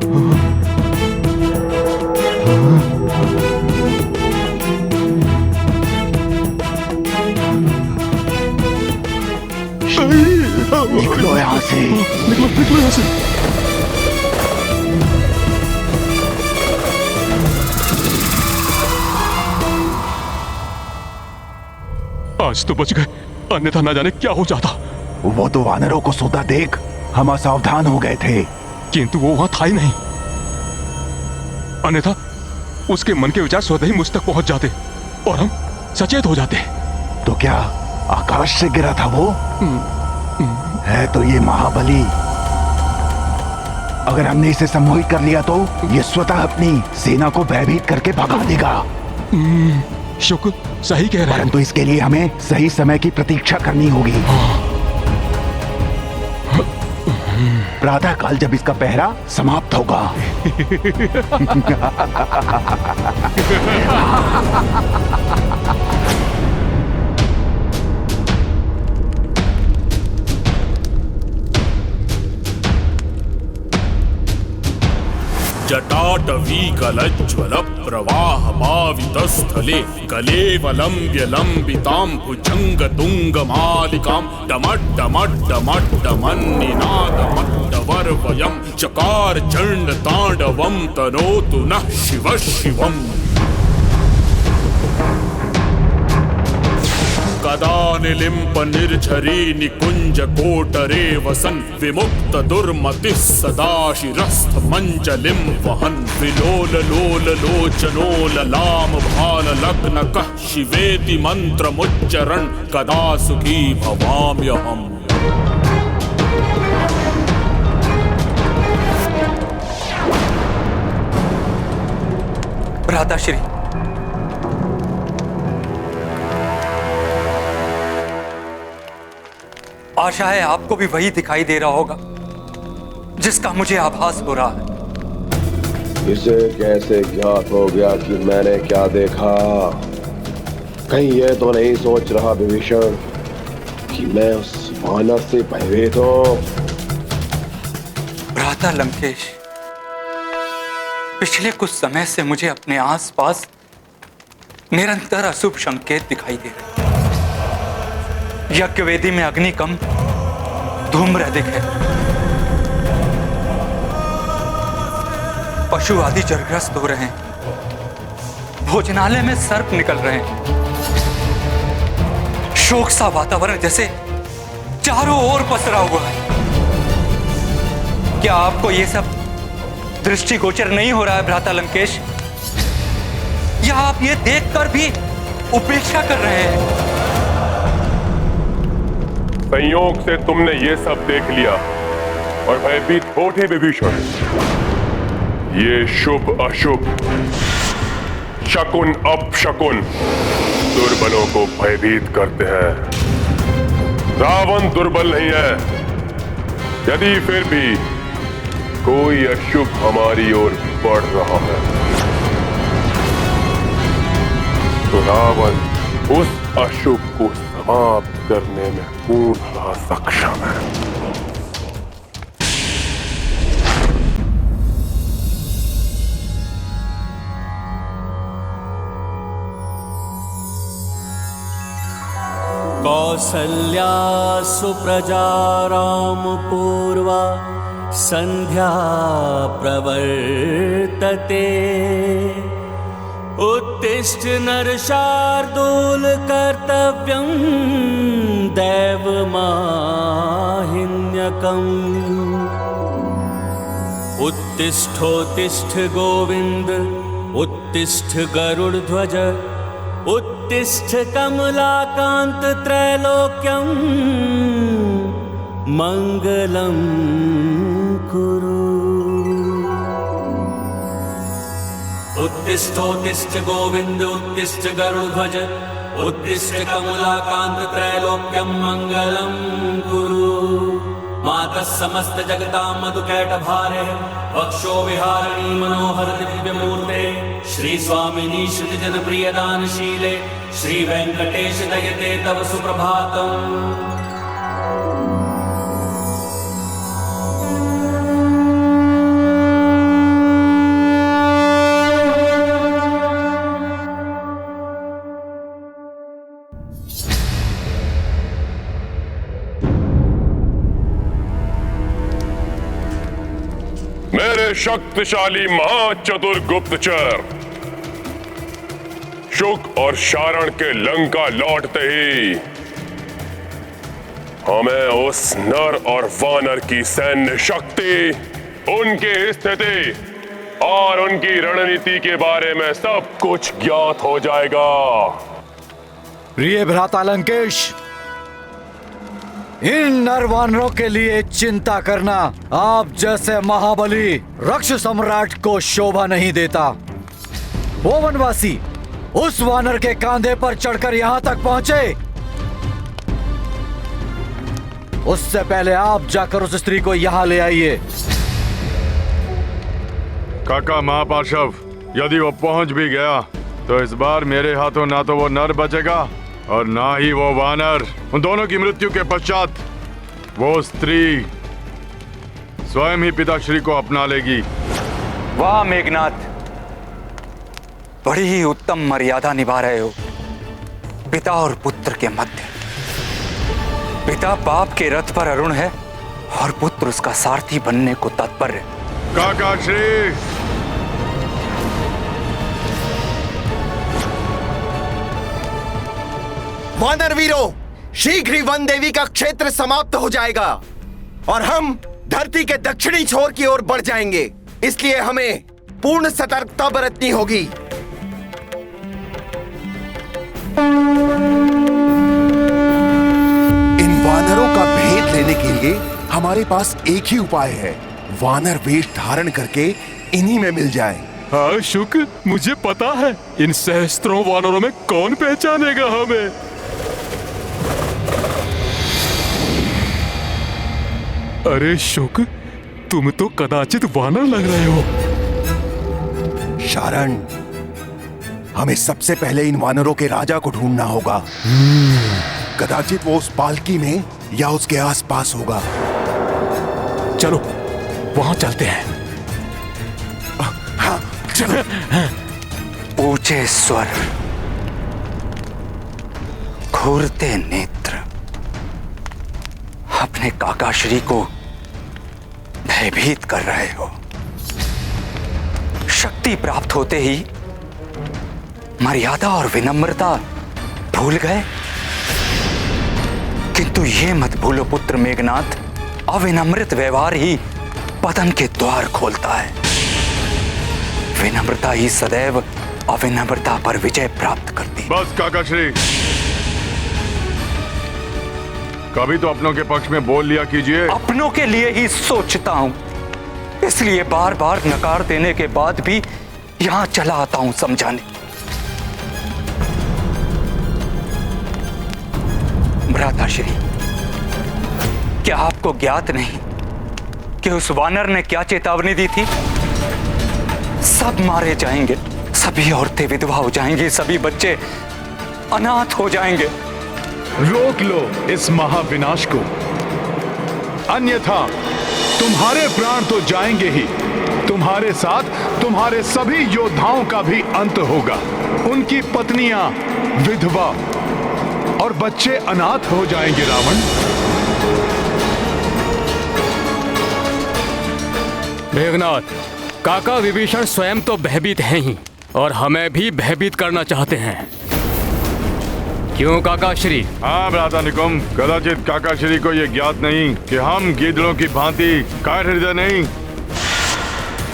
निकलो यहाँ से। निकलो यहाँ से। आज तो बच गए, अन्यथा न जाने क्या हो जाता। वो तो वानरों को सोता देख हम असावधान हो गए थे। किंतु वो वहां था ही नहीं। अन्यथा उसके मन के विचार स्वतः ही मुझ तक पहुंच जाते और हम सचेत हो जाते। तो क्या आकाश से गिरा था वो? है तो ये महाबली। अगर हमने इसे सम्मोहित कर लिया तो ये स्वतः अपनी सेना को भयभीत करके भगा देगा। शुक सही कह रहे हैं। परंतु इसके लिए हमें सही समय की प्रतीक्षा करनी होगी। प्रातः काल जब इसका पहरा समाप्त होगा। जटाटवीकलज्ज्वल प्रवाहमावितस्थले कलेवलम्ब्य लम्बितां भुजङ्गतुङ्गमालिकां डमड्डमड्डमड्डमन्निनादमड्डवर्वयं चकार चण्डताण्डवं तनोतु नः शिवः शिवम्। कदा निलिम्प निर्झरी निकुंज कोटरे वसन विमुक्त दुर्मतिः सदा शिरस्थ मंजलिं वहन् विलोल लोल लोचनो ललाम भाल लग्नकः शिवेति मंत्रमुच्चरन् कदा सुखी भवाम्यहम्। भ्राताश्री, आशा है आपको भी वही दिखाई दे रहा होगा जिसका मुझे आभास हो रहा है। इसे कैसे ज्ञात हो गया कि मैंने क्या देखा? कहीं यह तो नहीं सोच रहा विभीषण कि मैं उस वानर से भयभीत हूं? भ्राता लंकेश, पिछले कुछ समय से मुझे अपने आसपास निरंतर अशुभ संकेत दिखाई दे रहे। यज्ञ वेदी में अग्नि कम, धूम्र अधिक है। पशु आदि जलग्रस्त हो रहे हैं। भोजनालय में सर्प निकल रहे हैं। शोक सा वातावरण जैसे चारों ओर पसरा हुआ है। क्या आपको यह सब दृष्टिगोचर नहीं हो रहा है भ्राता लंकेश? या आप ये देखकर भी उपेक्षा कर रहे हैं? संयोग से तुमने ये सब देख लिया और भयभीत हो थे विभीषण। ये शुभ अशुभ, शकुन अपशकुन दुर्बलों को भयभीत करते हैं। रावण दुर्बल नहीं है। यदि फिर भी कोई अशुभ हमारी ओर बढ़ रहा है तो रावण उस अशुभ को समाप्त करने में पूर्णतः सक्षम है। कौसल्या सुप्रजा राम पूर्वा संध्या प्रवर्तते। उत्तिष्ठ नरशार्दूल कर्तव्यं दैवमाहिन्यकम्। उत्तिष्ठोत्तिष्ठ गोविंद उत्तिष्ठ गरुड़ध्वज उत्तिष्ठ कमलाकांत त्रैलोक्यं मंगलं कुरु। उत्तिष्ठोत्तिष्ठ गोविंद उत्तिष्ठ गरुड़ध्वज उत्तिष्ठ कमलाकांत त्रैलोक्यं मंगलं कुरु। मातः समस्त जगतां मधुकैटभारे वक्षो विहारिणी मनोहर दिव्यमूर्ते श्री स्वामिनी श्रुति जन प्रिय दानशीले श्री वेंकटेश दयते तव सुप्रभातम्। मेरे शक्तिशाली महाचतुर गुप्तचर, शुक और शारण के लंका लौटते ही हमें उस नर और वानर की सैन्य शक्ति, उनकी स्थिति और उनकी रणनीति के बारे में सब कुछ ज्ञात हो जाएगा। प्रिय भ्राता लंकेश, इन नरवानरों के लिए चिंता करना आप जैसे महाबली रक्ष सम्राट को शोभा नहीं देता। वो वनवासी उस वानर के कांधे पर चढ़कर यहां तक पहुंचे, उससे पहले आप जाकर उस स्त्री को यहां ले आइए। काका महापार्षव, यदि वो पहुंच भी गया तो इस बार मेरे हाथों ना तो वो नर बचेगा और ना ही वो वानर। उन दोनों की मृत्यु के पश्चात वो स्त्री स्वयं ही पिताश्री को अपना लेगी। वाह मेघनाथ, बड़ी ही उत्तम मर्यादा निभा रहे हो पिता और पुत्र के मध्य। पिता बाप के रथ पर अरुण है और पुत्र उसका सारथी बनने को तत्पर है। काका श्री, वानर वीरों, शीघ्र ही वन देवी का क्षेत्र समाप्त हो जाएगा और हम धरती के दक्षिणी छोर की ओर बढ़ जाएंगे। इसलिए हमें पूर्ण सतर्कता बरतनी होगी। इन वानरों का भेद लेने के लिए हमारे पास एक ही उपाय है, वानर वेश धारण करके इन्हीं में मिल जाए। हाँ शुक, मुझे पता है इन सहस्त्रों वानरों में कौन पहचानेगा हमें। अरे शुक, तुम तो कदाचित वानर लग रहे हो। शारण, हमें सबसे पहले इन वानरों के राजा को ढूंढना होगा। कदाचित वो उस पालकी में या उसके आसपास होगा। चलो वहां चलते हैं। हाँ, चलो। ऊंचे स्वर, घूरते नेत्र, अपने काकाश्री को भयभीत कर रहे हो। शक्ति प्राप्त होते ही मर्यादा और विनम्रता भूल गए। किंतु ये मत भूलो पुत्र मेघनाथ, अविनम्रित व्यवहार ही पतन के द्वार खोलता है। विनम्रता ही सदैव अविनम्रता पर विजय प्राप्त करती। बस काकाश्री, कभी तो अपनों के पक्ष में बोल लिया कीजिए। अपनों के लिए ही सोचता हूं, इसलिए बार बार नकार देने के बाद भी यहां चला आता हूं समझाने। भ्राताश्री, क्या आपको ज्ञात नहीं कि उस वानर ने क्या चेतावनी दी थी? सब मारे जाएंगे, सभी औरतें विधवा हो जाएंगी, सभी बच्चे अनाथ हो जाएंगे। रोक लो इस महाविनाश को, अन्यथा तुम्हारे प्राण तो जाएंगे ही, तुम्हारे साथ तुम्हारे सभी योद्धाओं का भी अंत होगा। उनकी पत्नियां विधवा और बच्चे अनाथ हो जाएंगे। रावण, मेघनाथ, काका विभीषण स्वयं तो भयभीत हैं ही और हमें भी भयभीत करना चाहते हैं। क्यों काकाश्री? हाँ भ्राता निकुंभ, कदाचित काकाश्री को यह ज्ञात नहीं कि हम गीदड़ों की भांति कायर हृदय नहीं,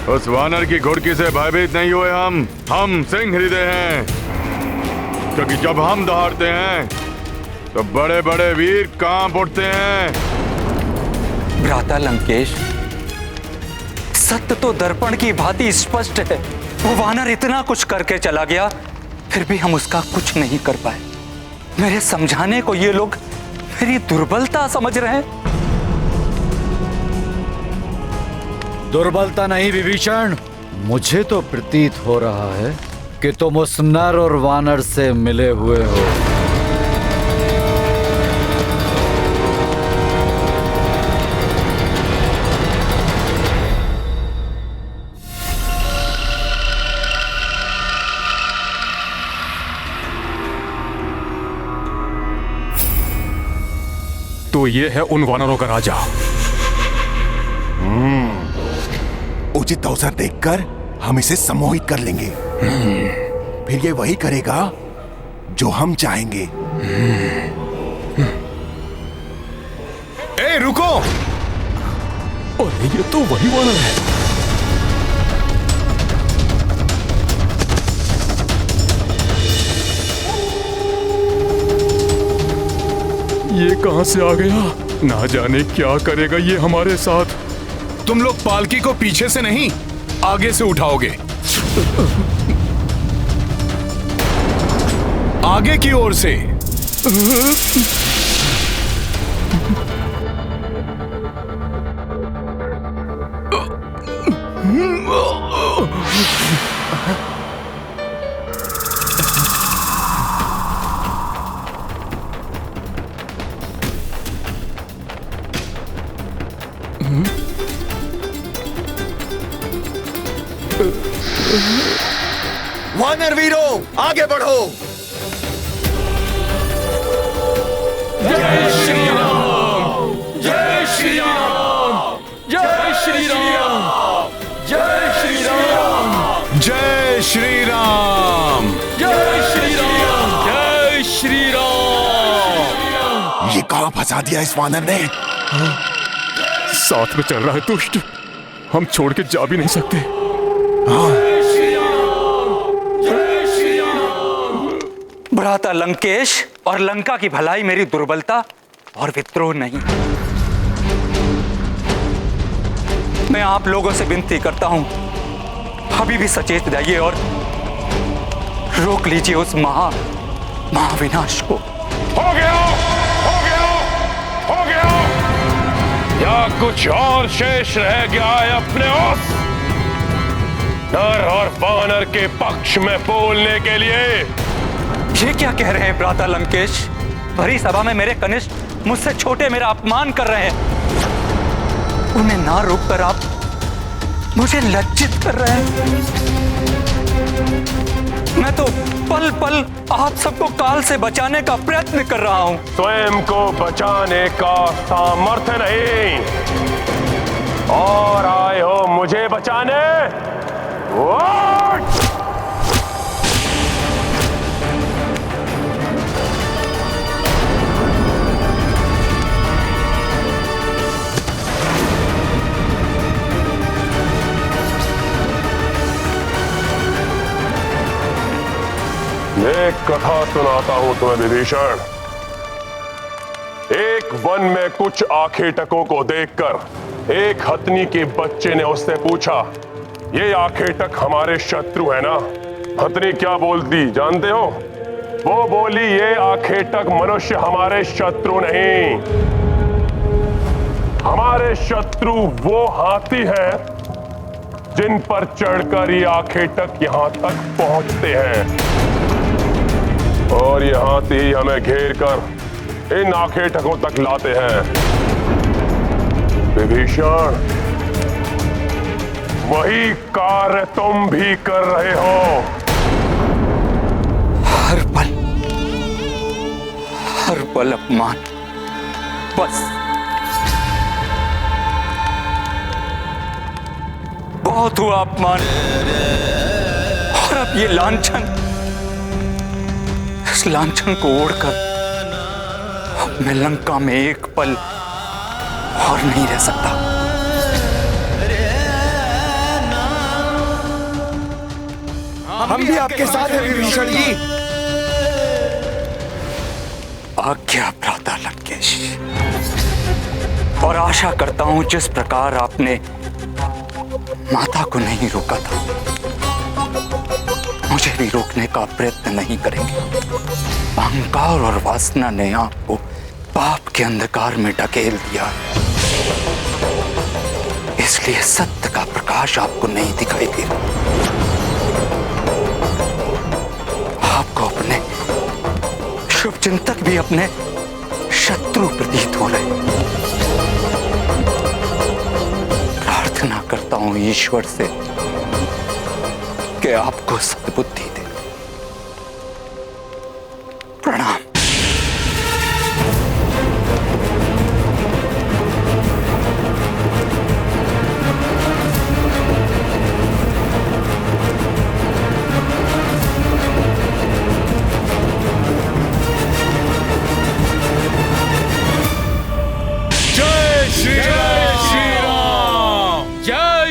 उस वानर की घुड़की से भयभीत नहीं हुए। हम सिंह हृदय हैं, क्योंकि जब हम दहाड़ते हैं तो बड़े बड़े वीर कांप उठते हैं। भ्राता लंकेश, सत्य तो दर्पण की भांति स्पष्ट है। वो वानर इतना कुछ करके चला गया, फिर भी हम उसका कुछ नहीं कर पाए। मेरे समझाने को ये लोग मेरी दुर्बलता समझ रहे हैं। दुर्बलता नहीं विभीषण, मुझे तो प्रतीत हो रहा है कि तुम उस नर और वानर से मिले हुए हो। तो ये है उन वानरों का राजा। उचित अवसर देखकर हम इसे सम्मोहित कर लेंगे। फिर ये वही करेगा जो हम चाहेंगे। ए रुको! अरे ये तो वही वानर है। ये कहां से आ गया? ना जाने क्या करेगा ये हमारे साथ। तुम लोग पालकी को पीछे से नहीं, आगे से उठाओगे। आगे की ओर से। वानर वीरों, आगे बढ़ो। जय श्री राम, जय श्री राम, जय श्री राम, जय श्री राम, जय श्री राम, जय श्री राम, जय श्री राम। ये कहां फंसा दिया इस वानर ने? साथ में चल रहा है दुष्ट, हम छोड़ के जा भी नहीं सकते। भ्राता लंकेश और लंका की भलाई मेरी दुर्बलता और विद्रोह नहीं। मैं आप लोगों से विनती करता हूं, अभी भी सचेत जाइए और रोक लीजिए उस महाविनाश को। हो गया, हो गया, हो गया। या कुछ और शेष रह गया है अपने उस नर और वानर के पक्ष में बोलने के लिए? ये क्या कह रहे हैं भ्राता लंकेश? भरी सभा में मेरे कनिष्ठ मुझसे छोटे मेरा अपमान कर रहे हैं। उन्हें ना रोककर आप मुझे लज्जित कर रहे हैं। मैं तो पल पल आप सबको काल से बचाने का प्रयत्न कर रहा हूं। स्वयं को बचाने का सामर्थ्य नहीं और आए हो मुझे बचाने। What? एक कथा सुनाता हूं तुम्हें विभीषण। एक वन में कुछ आखेटकों को देखकर एक हथनी के बच्चे ने उससे पूछा, ये आखेटक हमारे शत्रु है ना? हथनी क्या बोलती जानते हो? वो बोली, ये आखेटक मनुष्य हमारे शत्रु नहीं, हमारे शत्रु वो हाथी हैं जिन पर चढ़कर ये आखेटक यहां तक पहुंचते हैं और ये हाथी हमें घेर कर इन आखेटकों तक लाते हैं। विभीषण, वही कार्य तुम भी कर रहे हो। हर पल अपमान, बस बहुत हुआ अपमान। और अब ये लांछन, इस लांछन को ओढ़कर अब मैं लंका में एक पल और नहीं रह सकता। हम भी आपके साथ हैं विभीषण जी। आज्ञा भ्राता लंकेश। और आशा करता हूं जिस प्रकार आपने माता को नहीं रोका था, मुझे भी रोकने का प्रयत्न नहीं करेंगे। अहंकार और वासना ने आपको पाप के अंधकार में ढकेल दिया, इसलिए सत्य का प्रकाश आपको नहीं दिखाई दे रहा। आपको अपने शुभ चिंतक भी अपने शत्रु प्रतीत हो रहे। प्रार्थना करता हूं ईश्वर से कि आपको सद्बुद्धि दे। प्रणाम।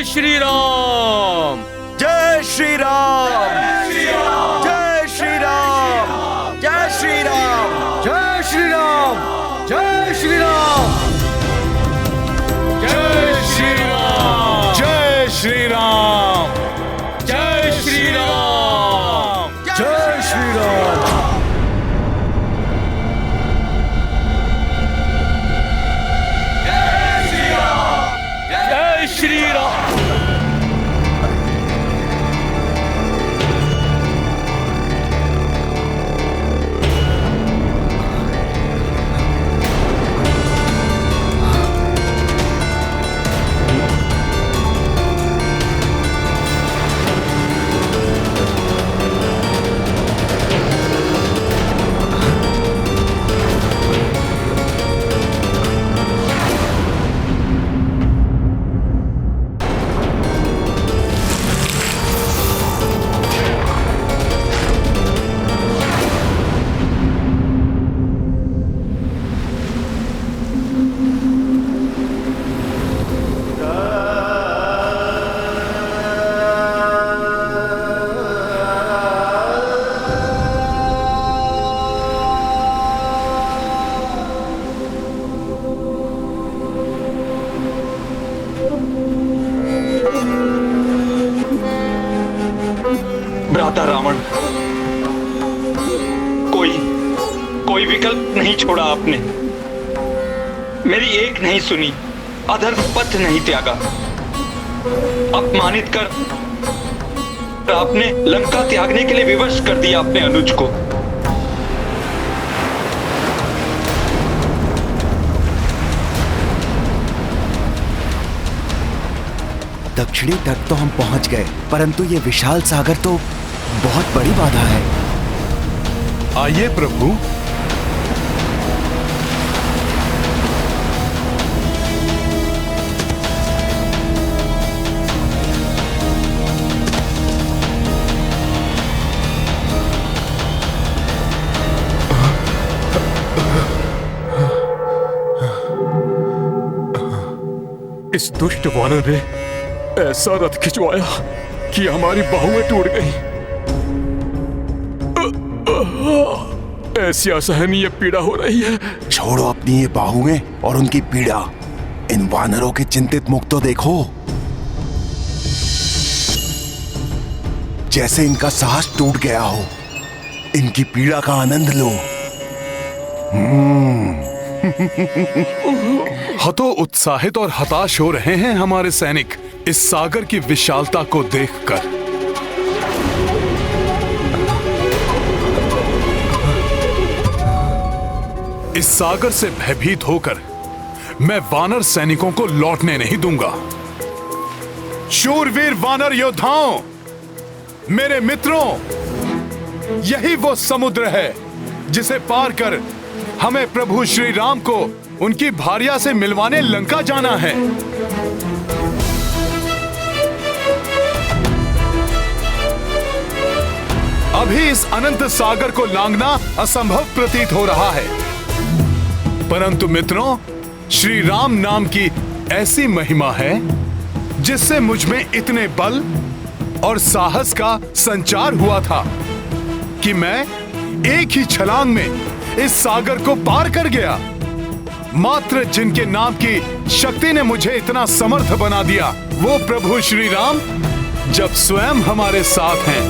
श्री राम, जय श्री राम, जय श्री राम, जय श्री राम। कोई विकल्प नहीं छोड़ा आपने, मेरी एक नहीं सुनी, अधर्म पथ नहीं त्यागा। अपमानित कर आपने लंका त्यागने के लिए विवश कर दिया अपने अनुज को। दक्षिणी तट तो हम पहुंच गए, परंतु ये विशाल सागर तो बहुत बड़ी बाधा है। आइए प्रभु। इस दुष्ट वानर ने ऐसा रथ खिंचवाया कि हमारी बाहुएं टूट गई। ऐसी असहनीय पीड़ा हो रही है। छोड़ो अपनी ये बाहुएं और उनकी पीड़ा, इन वानरों के चिंतित मुख तो देखो, जैसे इनका साहस टूट गया हो। इनकी पीड़ा का आनंद लो। हतो उत्साहित और हताश हो रहे हैं हमारे सैनिक इस सागर की विशालता को देखकर। इस सागर से भयभीत होकर मैं वानर सैनिकों को लौटने नहीं दूंगा। शूरवीर वानर योद्धाओं, मेरे मित्रों, यही वो समुद्र है जिसे पार कर हमें प्रभु श्री राम को उनकी भार्या से मिलवाने लंका जाना है। अभी इस अनंत सागर को लांघना असंभव प्रतीत हो रहा है, परंतु मित्रों, श्री राम नाम की ऐसी महिमा है जिससे मुझ में इतने बल और साहस का संचार हुआ था कि मैं एक ही छलांग में इस सागर को पार कर गया। मात्र जिनके नाम की शक्ति ने मुझे इतना समर्थ बना दिया, वो प्रभु श्री राम जब स्वयं हमारे साथ हैं,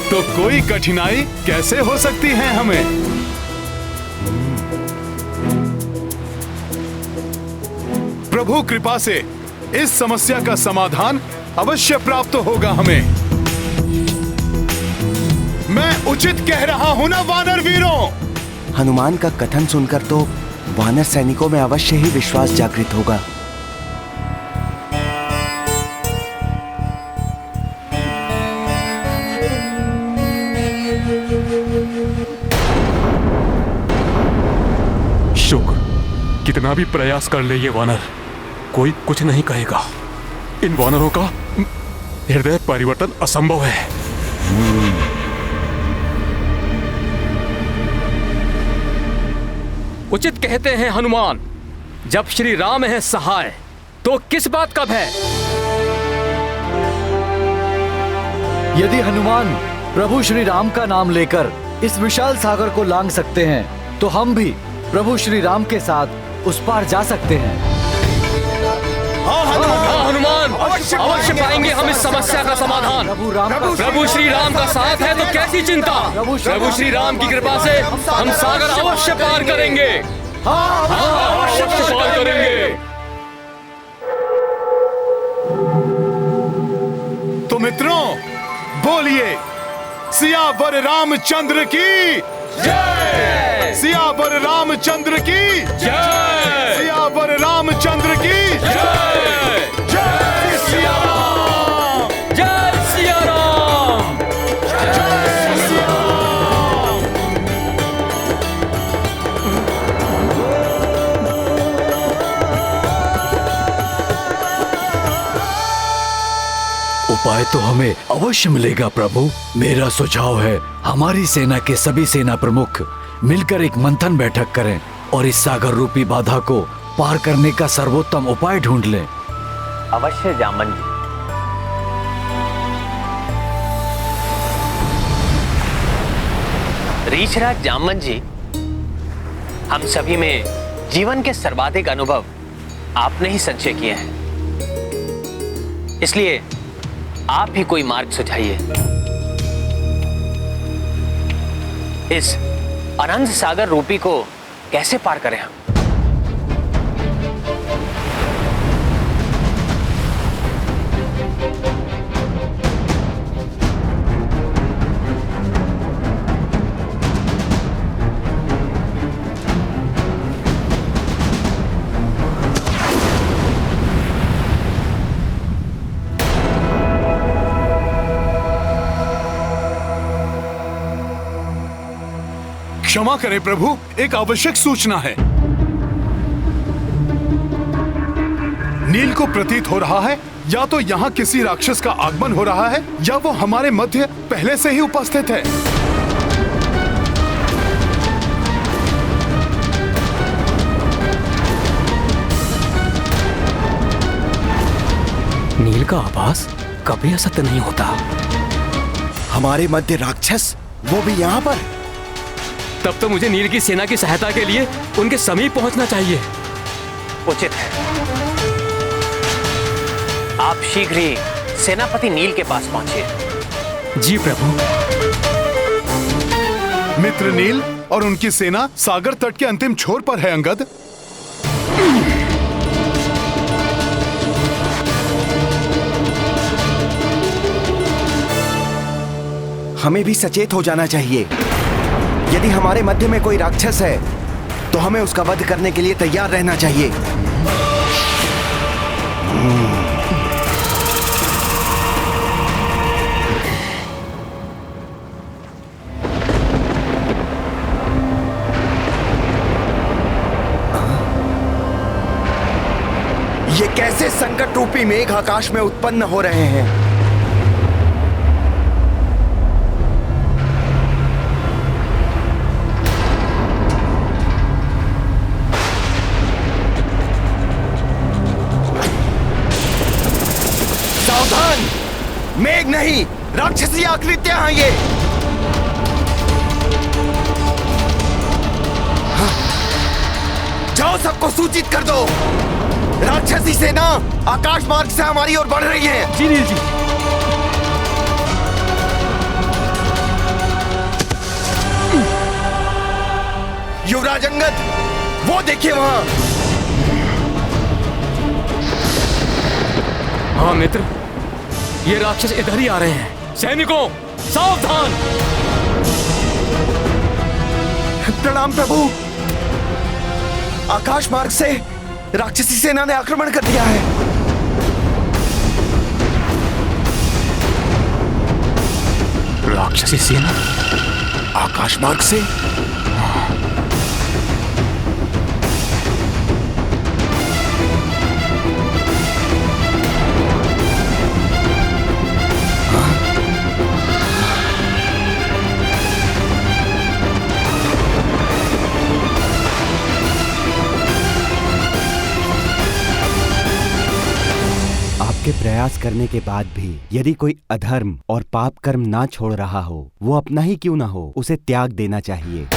तो कोई कठिनाई कैसे हो सकती है हमें। प्रभु कृपा से इस समस्या का समाधान अवश्य प्राप्त होगा हमें। मैं उचित कह रहा हूं ना वानर वीरों? हनुमान का कथन सुनकर तो वानर सैनिकों में अवश्य ही विश्वास जागृत होगा। शुक, कितना भी प्रयास कर ले ये वानर, कोई कुछ नहीं कहेगा। इन वानरों का हृदय परिवर्तन असंभव है। उचित कहते हैं हनुमान, जब श्री राम है सहाय तो किस बात का भय। यदि हनुमान प्रभु श्री राम का नाम लेकर इस विशाल सागर को लांघ सकते हैं, तो हम भी प्रभु श्री राम के साथ उस पार जा सकते हैं। हाँ हनुमान, अवश्य पाएंगे हम इस समस्या का समाधान। प्रभु श्री राम का साथ है तो कैसी चिंता। प्रभु श्री राम की कृपा से हम सागर अवश्य पार करेंगे। अवश्य पार करेंगे। तो मित्रों, बोलिए सियावर रामचंद्र की जय। सियावर रामचंद्र की जय। सियावर रामचंद्र की जय। जय सिया राम। जय सिया राम। जय सिया राम। उपाय तो हमें अवश्य मिलेगा प्रभु। मेरा सुझाव है, हमारी सेना के सभी सेना प्रमुख मिलकर एक मंथन बैठक करें और इस सागर रूपी बाधा को पार करने का सर्वोत्तम उपाय ढूंढ लें। अवश्य जामन जी। रीछराज जामन जी, हम सभी में जीवन के सर्वाधिक अनुभव आपने ही संचय किए हैं, इसलिए आप ही कोई मार्ग सुझाइए। इस अनंत सागर रूपी को कैसे पार करें हम? क्षमा करें प्रभु, एक आवश्यक सूचना है। नील को प्रतीत हो रहा है या तो यहाँ किसी राक्षस का आगमन हो रहा है या वो हमारे मध्य पहले से ही उपस्थित है। नील का आभास कभी असत्य नहीं होता। हमारे मध्य राक्षस, वो भी यहाँ पर। तब तो मुझे नील की सेना की सहायता के लिए उनके समीप पहुंचना चाहिए। उचित है। आप शीघ्र ही सेनापति नील के पास पहुंचिए। जी प्रभु। मित्र नील और उनकी सेना सागर तट के अंतिम छोर पर है अंगद। हमें भी सचेत हो जाना चाहिए। यदि हमारे मध्य में कोई राक्षस है तो हमें उसका वध करने के लिए तैयार रहना चाहिए। ये कैसे संकट रूपी मेघ आकाश में उत्पन्न हो रहे हैं? मेघ नहीं, राक्षसी आकृतियां हैं ये। जाओ, सबको सूचित कर दो। राक्षसी सेना आकाश मार्ग से हमारी ओर बढ़ रही है। जी नील जी। युवराज अंगद, वो देखिए वहां। हाँ मित्र, ये राक्षस इधर ही आ रहे हैं। सैनिकों, सावधान। प्रणाम प्रभु। आकाश मार्ग से राक्षसी सेना ने आक्रमण कर दिया है। राक्षसी सेना आकाश मार्ग से? आपके प्रयास करने के बाद भी यदि कोई अधर्म और पाप कर्म ना छोड़ रहा हो, वो अपना ही क्यों ना हो, उसे त्याग देना चाहिए।